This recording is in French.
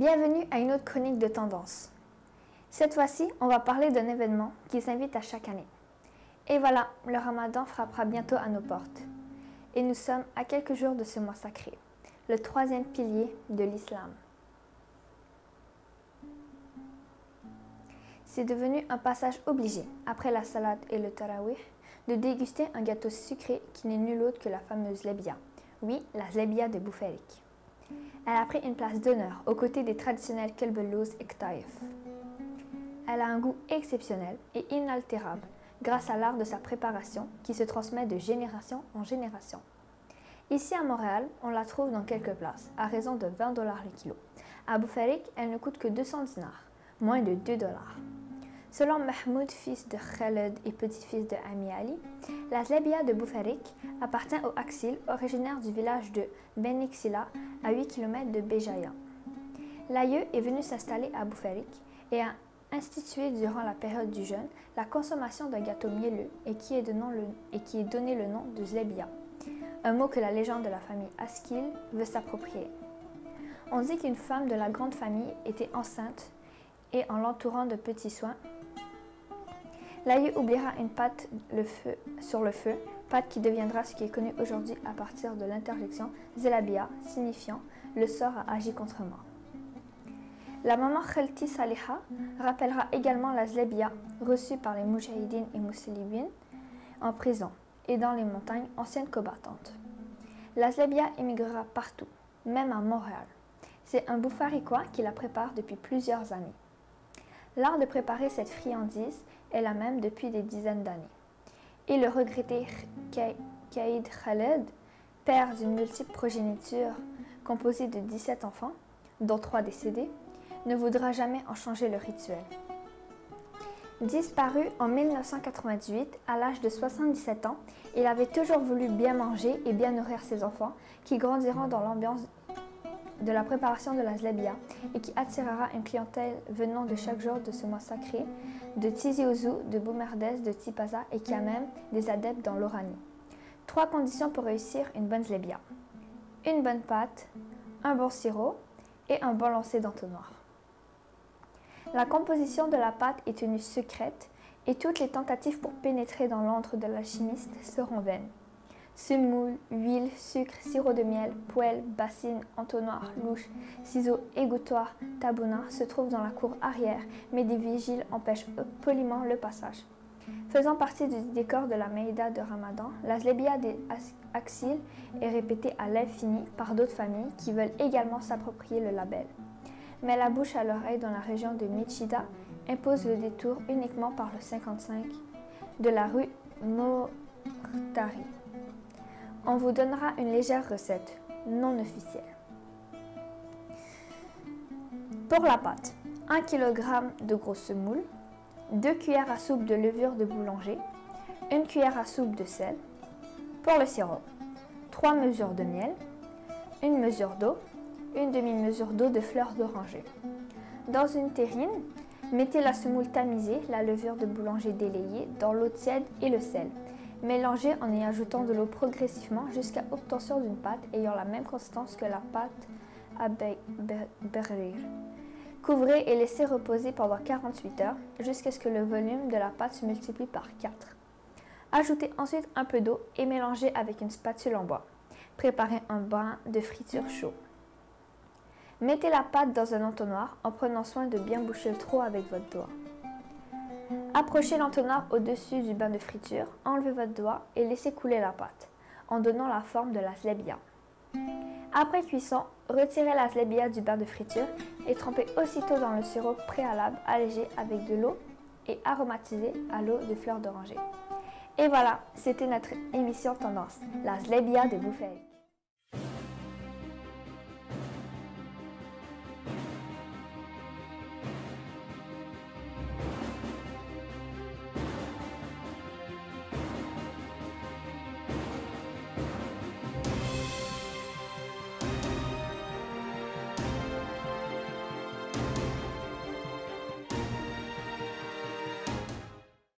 Bienvenue à une autre chronique de tendance. Cette fois-ci, on va parler d'un événement qui s'invite à chaque année. Et voilà, le Ramadan frappera bientôt à nos portes. Et nous sommes à quelques jours de ce mois sacré, le troisième pilier de l'islam. C'est devenu un passage obligé, après la salade et le tarawih, de déguster un gâteau sucré qui n'est nul autre que la fameuse lébia. Oui, la lébia de Boufarik. Elle a pris une place d'honneur aux côtés des traditionnels kelbelouz et ktaïf. Elle a un goût exceptionnel et inaltérable grâce à l'art de sa préparation qui se transmet de génération en génération. Ici à Montréal, on la trouve dans quelques places, à raison de 20 $ le kilo. À Boufarik, elle ne coûte que 200 dinars, moins de 2 $. Selon Mahmoud, fils de Khaled et petit-fils de Ami Ali, la zlébia de Boufarik appartient aux Aksil, originaires du village de Beniksila, à 8 km de Béjaïa. L'aïeux est venu s'installer à Boufarik et a institué durant la période du jeûne la consommation d'un gâteau mielleux et qui est donné le nom de zlébia, un mot que la légende de la famille Askil veut s'approprier. On dit qu'une femme de la grande famille était enceinte et en l'entourant de petits soins, l'aïeux oubliera une pâte sur le feu, pâte qui deviendra ce qui est connu aujourd'hui à partir de l'interjection Zelabia, signifiant « le sort a agi contre moi ». La maman Khalti Saliha rappellera également la zlébia reçue par les Moujahidines et Mousselibines en prison et dans les montagnes anciennes combattantes. La zlébia émigrera partout, même à Montréal. C'est un Boufaricois qui la prépare depuis plusieurs années. L'art de préparer cette friandise est la même depuis des dizaines d'années. Et le regretté Kaïd Khaled, père d'une multiple progéniture composée de 17 enfants, dont 3 décédés, ne voudra jamais en changer le rituel. Disparu en 1998, à l'âge de 77 ans, il avait toujours voulu bien manger et bien nourrir ses enfants, qui grandiront dans l'ambiance de la préparation de la zlébia et qui attirera une clientèle venant de chaque jour de ce mois sacré, de Tizi Ouzou, de Boumerdès, de Tipaza et qui a même des adeptes dans l'Oranie. 3 conditions pour réussir une bonne zlébia: une bonne pâte, un bon sirop et un bon lancer d'entonnoir. La composition de la pâte est tenue secrète et toutes les tentatives pour pénétrer dans l'antre de l'alchimiste seront vaines. Semoule, huile, sucre, sirop de miel, poêle, bassine, entonnoir, louche, ciseaux, égouttoir, tabouna se trouvent dans la cour arrière, mais des vigiles empêchent poliment le passage. Faisant partie du décor de la Maïda de Ramadan, la zlébia des Aksil est répétée à l'infini par d'autres familles qui veulent également s'approprier le label. Mais la bouche à l'oreille dans la région de Michida impose le détour uniquement par le 55 de la rue Mohtari. On vous donnera une légère recette, non officielle. Pour la pâte, 1 kg de grosse semoule, 2 cuillères à soupe de levure de boulanger, 1 cuillère à soupe de sel. Pour le sirop, 3 mesures de miel, 1 mesure d'eau, 1 demi-mesure d'eau de fleurs d'oranger. Dans une terrine, mettez la semoule tamisée, la levure de boulanger délayée dans l'eau tiède et le sel. Mélangez en y ajoutant de l'eau progressivement jusqu'à obtention d'une pâte ayant la même consistance que la pâte à berrir. Couvrez et laissez reposer pendant 48 heures jusqu'à ce que le volume de la pâte se multiplie par 4. Ajoutez ensuite un peu d'eau et mélangez avec une spatule en bois. Préparez un bain de friture chaud. Mettez la pâte dans un entonnoir en prenant soin de bien boucher le trou avec votre doigt. Approchez l'entonnoir au-dessus du bain de friture, enlevez votre doigt et laissez couler la pâte, en donnant la forme de la zlébia. Après cuisson, retirez la zlébia du bain de friture et trempez aussitôt dans le sirop préalable allégé avec de l'eau et aromatisé à l'eau de fleurs d'oranger. Et voilà, c'était notre émission Tendance, la zlébia de Boufarik.